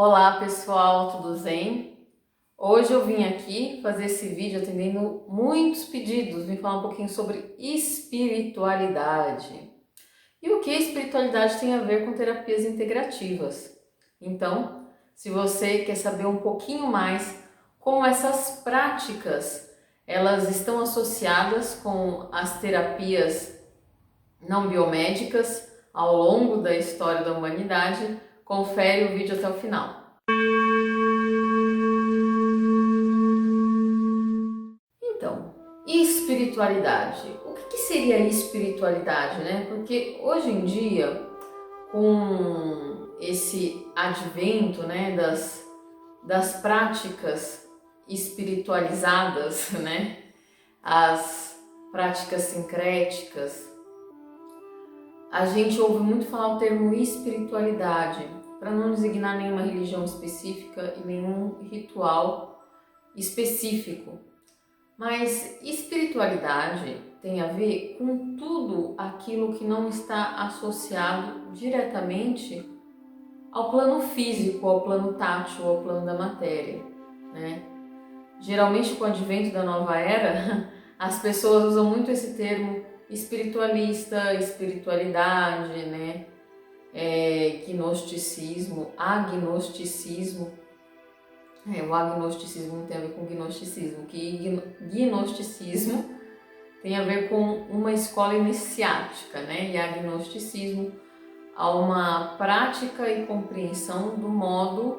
Olá pessoal, tudo zen? Hoje eu vim aqui fazer esse vídeo atendendo muitos pedidos, vim falar um pouquinho sobre espiritualidade. E o que espiritualidade tem a ver com terapias integrativas. Então, se você quer saber um pouquinho mais como essas práticas, elas estão associadas com as terapias não biomédicas ao longo da história da humanidade, confere o vídeo até o final. Então, espiritualidade. O que seria espiritualidade, né? Porque hoje em dia, com esse advento, né, das práticas espiritualizadas, né, as práticas sincréticas, a gente ouve muito falar o termo espiritualidade, para não designar nenhuma religião específica e nenhum ritual específico. Mas espiritualidade tem a ver com tudo aquilo que não está associado diretamente ao plano físico, ao plano tátil, ao plano da matéria, né? Geralmente, com o advento da nova era, as pessoas usam muito esse termo espiritualista, espiritualidade, né? Gnosticismo, agnosticismo. O agnosticismo não tem a ver com gnosticismo, que gnosticismo tem a ver com uma escola iniciática, né? E agnosticismo há uma prática e compreensão do modo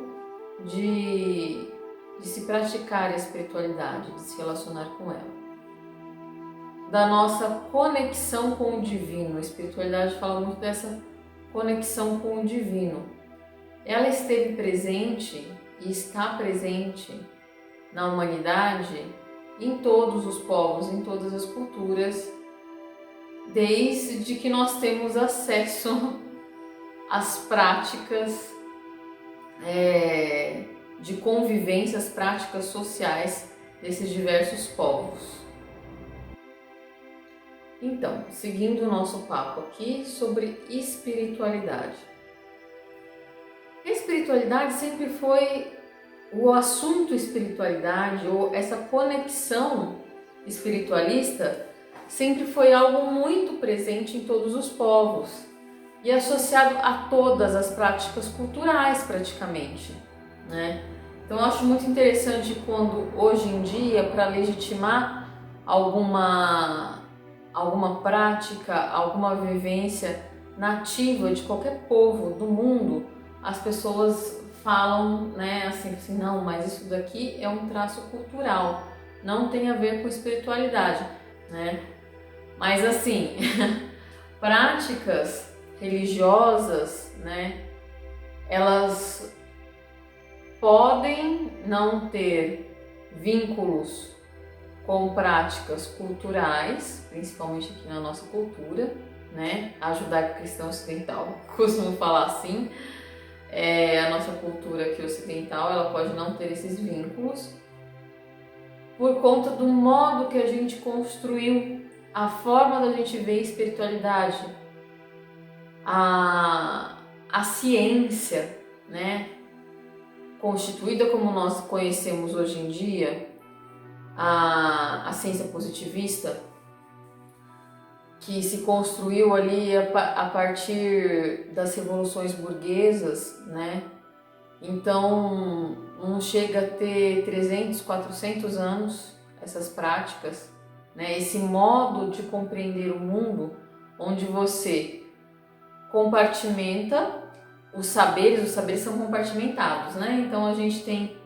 de se praticar a espiritualidade, de se relacionar com ela. Da nossa conexão com o divino. A espiritualidade fala muito dessa conexão com o divino. Ela esteve presente e está presente na humanidade, em todos os povos, em todas as culturas, desde que nós temos acesso às práticas de convivência, às práticas sociais desses diversos povos. Então, seguindo o nosso papo aqui sobre espiritualidade. A espiritualidade sempre foi o assunto espiritualidade, ou essa conexão espiritualista, sempre foi algo muito presente em todos os povos e associado a todas as práticas culturais praticamente, né? Então eu acho muito interessante quando hoje em dia, para legitimar alguma prática, alguma vivência nativa de qualquer povo do mundo, as pessoas falam, né, assim, não, mas isso daqui é um traço cultural, não tem a ver com espiritualidade, né? Mas assim, práticas religiosas, né, elas podem não ter vínculos com práticas culturais, principalmente aqui na nossa cultura, né, a judaico-cristã ocidental, costumo falar assim. A nossa cultura aqui ocidental, ela pode não ter esses vínculos por conta do modo que a gente construiu, a forma da gente ver a espiritualidade, a ciência, né, constituída como nós conhecemos hoje em dia, a ciência positivista, que se construiu ali a partir das revoluções burguesas, né? Então, não chega a ter 300, 400 anos essas práticas, né? Esse modo de compreender o mundo, onde você compartimenta os saberes são compartimentados, né? Então, a gente tem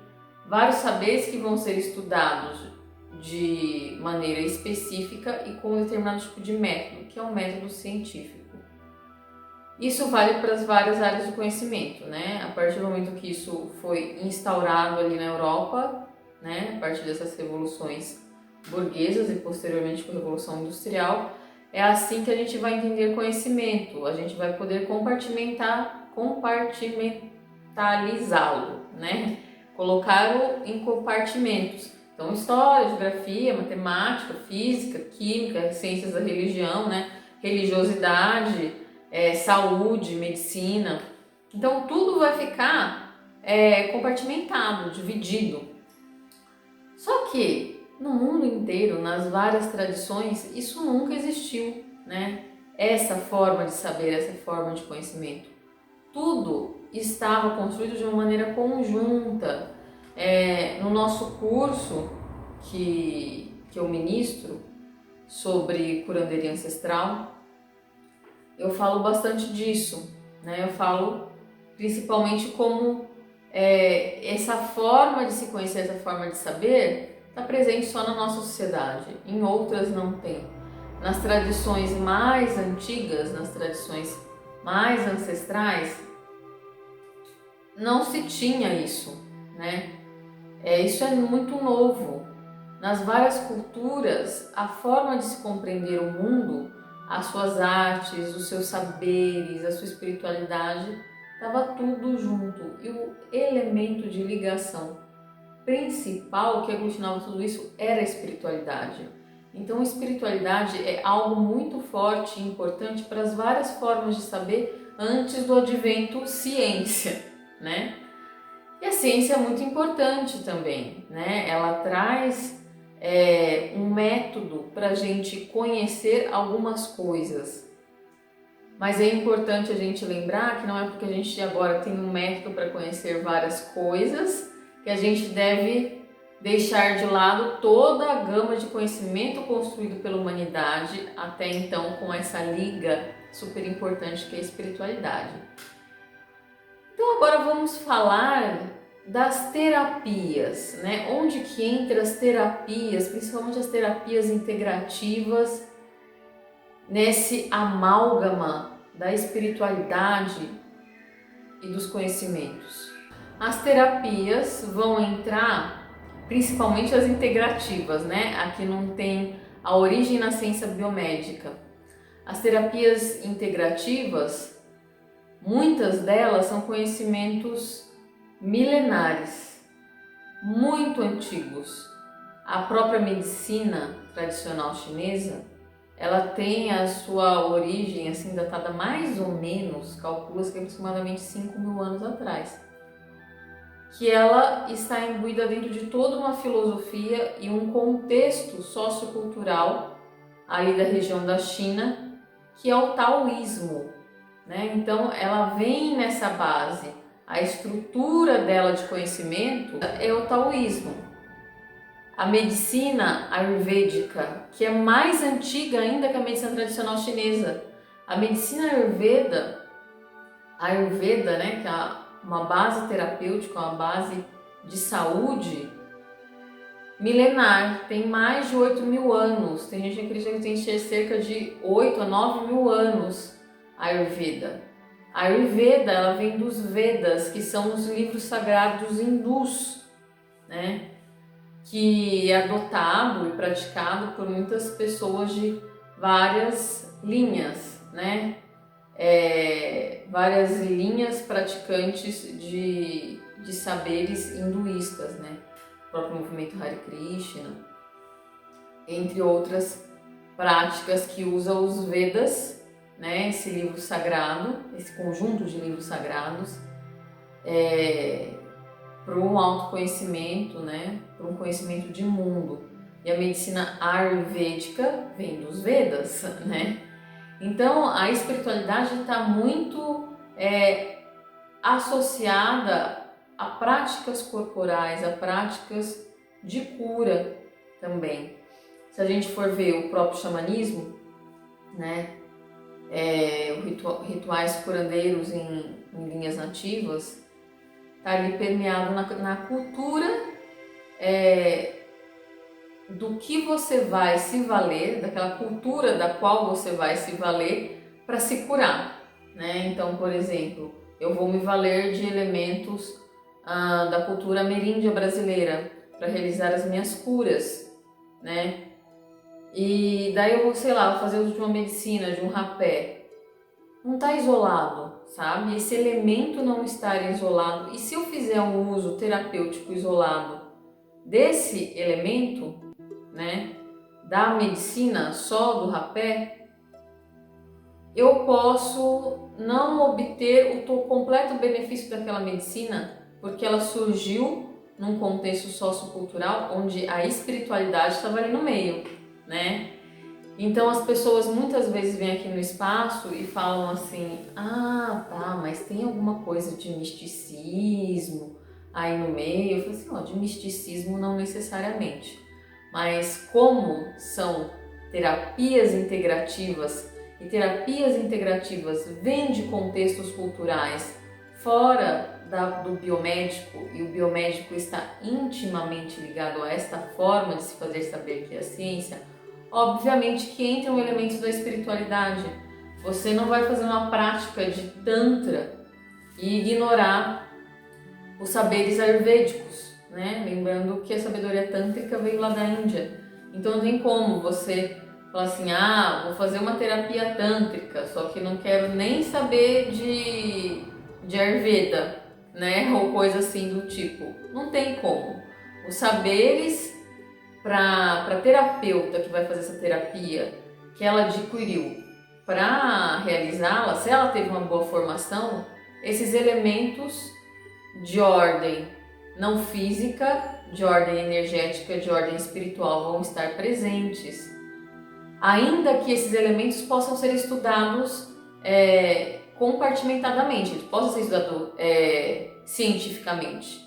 vários saberes que vão ser estudados de maneira específica e com um determinado tipo de método, que é um método científico. Isso vale para as várias áreas do conhecimento, né? A partir do momento que isso foi instaurado ali na Europa, né, a partir dessas revoluções burguesas e posteriormente com a Revolução Industrial, é assim que a gente vai entender conhecimento, a gente vai poder compartimentalizá-lo, né? Colocá-lo em compartimentos. Então, história, geografia, matemática, física, química, ciências da religião, né? Religiosidade, saúde, medicina. Então, tudo vai ficar compartimentado, dividido. Só que no mundo inteiro, nas várias tradições, isso nunca existiu, né? Essa forma de saber, essa forma de conhecimento. Tudo estava construído de uma maneira conjunta. No nosso curso que eu ministro sobre curanderia ancestral, eu falo bastante disso, né? Eu falo principalmente como essa forma de se conhecer, essa forma de saber está presente só na nossa sociedade, em outras não tem. Nas tradições mais antigas, nas tradições mais ancestrais, não se tinha isso, né? Isso é muito novo. Nas várias culturas, a forma de se compreender o mundo, as suas artes, os seus saberes, a sua espiritualidade, estava tudo junto. E o elemento de ligação principal que aglutinava tudo isso era a espiritualidade. Então, a espiritualidade é algo muito forte e importante para as várias formas de saber antes do advento ciência, né? E a ciência é muito importante também, né? Ela traz um método para a gente conhecer algumas coisas. Mas é importante a gente lembrar que não é porque a gente agora tem um método para conhecer várias coisas que a gente deve deixar de lado toda a gama de conhecimento construído pela humanidade até então, com essa liga super importante que é a espiritualidade. Então agora vamos falar das terapias, né? Onde que entra as terapias, principalmente as terapias integrativas, nesse amálgama da espiritualidade e dos conhecimentos. As terapias vão entrar, principalmente as integrativas, né? Aqui não tem a origem na ciência biomédica. As terapias integrativas, muitas delas são conhecimentos milenares, muito antigos. A própria medicina tradicional chinesa, ela tem a sua origem assim datada mais ou menos, calcula-se que aproximadamente 5.000 anos atrás, que ela está imbuída dentro de toda uma filosofia e um contexto sociocultural ali da região da China, que é o taoísmo, né? Então ela vem nessa base, a estrutura dela de conhecimento é o taoísmo. A medicina ayurvédica, que é mais antiga ainda que a medicina tradicional chinesa. A medicina Ayurveda, né, que é uma base terapêutica, uma base de saúde milenar, tem mais de 8.000 anos. Tem gente que acredita que tem cerca de 8 a 9.000 anos a Ayurveda. A Ayurveda, ela vem dos Vedas, que são os livros sagrados hindus, né? Que é adotado e praticado por muitas pessoas de várias linhas, né? Várias linhas praticantes de saberes hinduístas, né? O próprio movimento Hare Krishna, entre outras práticas que usam os Vedas, né? Esse livro sagrado, esse conjunto de livros sagrados, para um autoconhecimento, né? Para um conhecimento de mundo. E a medicina ayurvédica vem dos Vedas, né? Então a espiritualidade está muito associada a práticas corporais, a práticas de cura também. Se a gente for ver o próprio xamanismo, né? Rituais curandeiros em linhas nativas, está ali permeado na cultura do que você vai se valer, daquela cultura da qual você vai se valer para se curar, né? Então, por exemplo, eu vou me valer de elementos da cultura ameríndia brasileira para realizar as minhas curas, né? E daí eu vou, sei lá, vou fazer uso de uma medicina, de um rapé. Não está isolado, sabe? Esse elemento não estar isolado. E se eu fizer um uso terapêutico isolado desse elemento, né, da medicina só do rapé, eu posso não obter o completo benefício daquela medicina porque ela surgiu num contexto sociocultural onde a espiritualidade estava ali no meio, né? Então as pessoas muitas vezes vêm aqui no espaço e falam assim: ah, tá, mas tem alguma coisa de misticismo aí no meio? Eu falo assim: ó, de misticismo não necessariamente, mas como são terapias integrativas, e terapias integrativas vêm de contextos culturais fora do biomédico, e o biomédico está intimamente ligado a esta forma de se fazer saber que é a ciência, obviamente que entram elementos da espiritualidade. Você não vai fazer uma prática de Tantra e ignorar os saberes ayurvédicos, né? Lembrando que a sabedoria tântrica veio lá da Índia. Então não tem como você falar assim: ah, vou fazer uma terapia tântrica, só que não quero nem saber de Ayurveda, né? Ou coisa assim do tipo. Não tem como. Os saberes para a terapeuta que vai fazer essa terapia, que ela adquiriu para realizá-la, se ela teve uma boa formação, esses elementos de ordem não física, de ordem energética, de ordem espiritual vão estar presentes. Ainda que esses elementos possam ser estudados compartimentadamente, eles possam ser estudados cientificamente.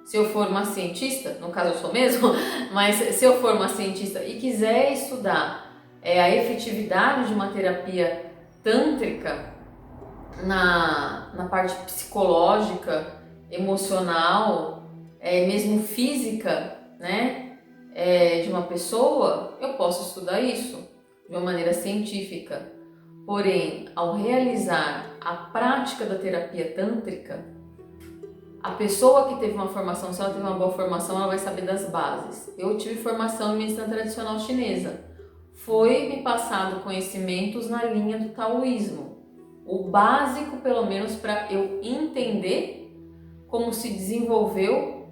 Se eu for uma cientista, no caso eu sou mesmo, mas se eu for uma cientista e quiser estudar a efetividade de uma terapia tântrica na parte psicológica, emocional, mesmo física, né, de uma pessoa, eu posso estudar isso de uma maneira científica. Porém, ao realizar a prática da terapia tântrica, a pessoa que teve uma formação, se ela teve uma boa formação, ela vai saber das bases. Eu tive formação em medicina tradicional chinesa. Foi me passado conhecimentos na linha do taoísmo. O básico, pelo menos, para eu entender como se desenvolveu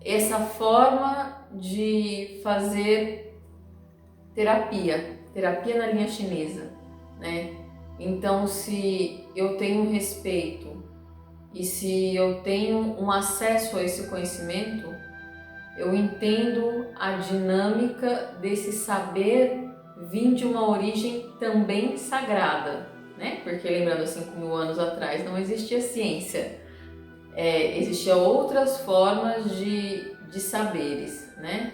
essa forma de fazer terapia na linha chinesa, né? Então, se eu tenho respeito e se eu tenho um acesso a esse conhecimento, eu entendo a dinâmica desse saber vir de uma origem também sagrada, né? Porque lembrando, 5.000 anos atrás não existia ciência, existiam outras formas de saberes, né?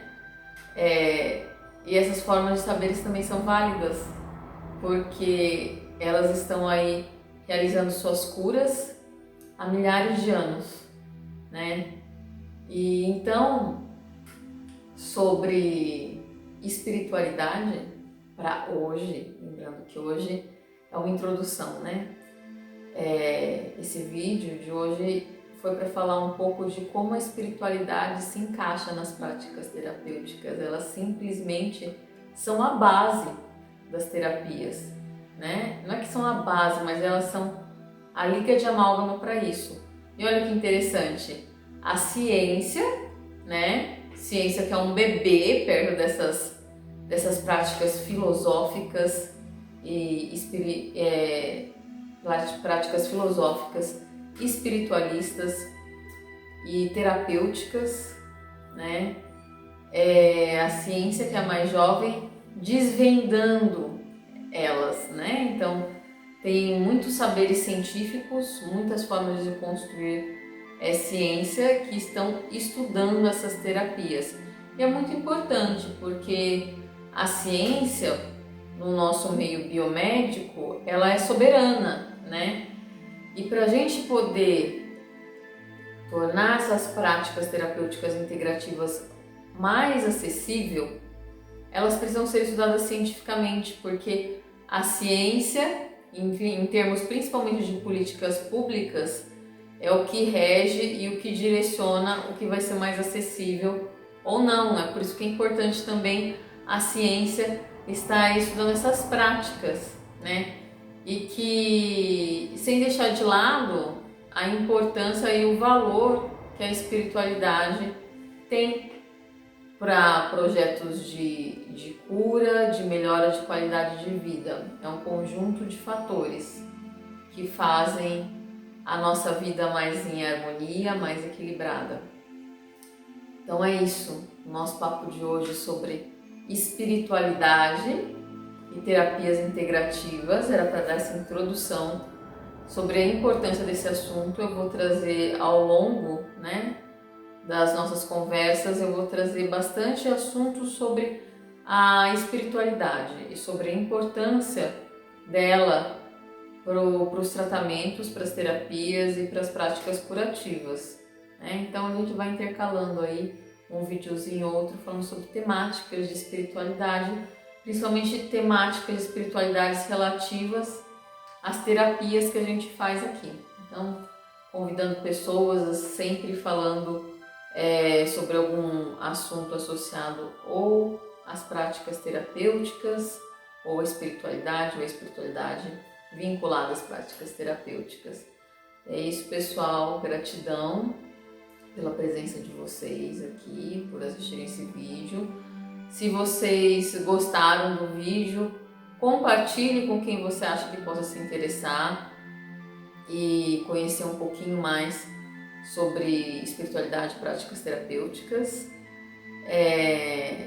E essas formas de saberes também são válidas, porque elas estão aí realizando suas curas há milhares de anos, né? E então, sobre espiritualidade para hoje, lembrando que hoje é uma introdução, né? Esse vídeo de hoje foi para falar um pouco de como a espiritualidade se encaixa nas práticas terapêuticas. Elas simplesmente são a base das terapias, né? Não é que são a base, mas elas são a liga de amálgama para isso. E olha que interessante, a ciência, né? Ciência que é um bebê perto dessas práticas filosóficas práticas filosóficas, espiritualistas e terapêuticas, né? A ciência que é a mais jovem desvendando elas, né? Então tem muitos saberes científicos, muitas formas de construir ciência que estão estudando essas terapias. E é muito importante porque a ciência, no nosso meio biomédico, ela é soberana, né? E para a gente poder tornar essas práticas terapêuticas integrativas mais acessível, elas precisam ser estudadas cientificamente, porque a ciência, em termos principalmente de políticas públicas, é o que rege e o que direciona o que vai ser mais acessível ou não. É por isso que é importante também a ciência estar estudando essas práticas, né? E que, sem deixar de lado a importância e o valor que a espiritualidade tem para projetos de cura, de melhora de qualidade de vida. É um conjunto de fatores que fazem a nossa vida mais em harmonia, mais equilibrada. Então é isso, o nosso papo de hoje sobre espiritualidade e terapias integrativas. Era para dar essa introdução sobre a importância desse assunto. Eu vou trazer ao longo, das nossas conversas, eu vou trazer bastante assuntos sobre a espiritualidade e sobre a importância dela para os tratamentos, para as terapias e para as práticas curativas. Então a gente vai intercalando aí um videozinho ou outro falando sobre temáticas de espiritualidade, principalmente temáticas de espiritualidades relativas às terapias que a gente faz aqui. Então, convidando pessoas, sempre falando sobre algum assunto associado ou às práticas terapêuticas, ou à espiritualidade, ou à espiritualidade vinculada às práticas terapêuticas. É isso, pessoal. Gratidão pela presença de vocês aqui, por assistirem esse vídeo. Se vocês gostaram do vídeo, compartilhe com quem você acha que possa se interessar e conhecer um pouquinho mais sobre espiritualidade e práticas terapêuticas.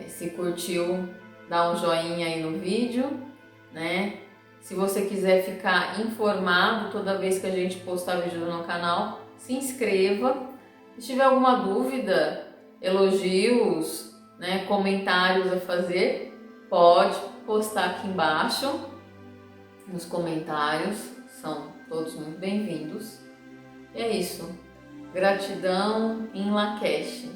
Se curtiu, dá um joinha aí no vídeo, Se você quiser ficar informado toda vez que a gente postar vídeo no canal, se inscreva. Se tiver alguma dúvida, elogios, comentários a fazer, pode postar aqui embaixo nos comentários, são todos muito bem-vindos. E é isso. Gratidão em Lakesh.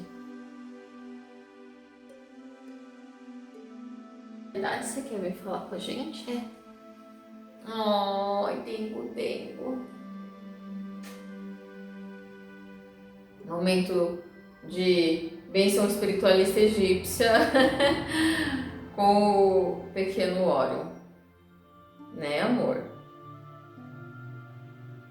Verdade, você quer vir falar com a gente? Ai, dengo. Momento de bênção espiritualista egípcia com o pequeno Orion, amor?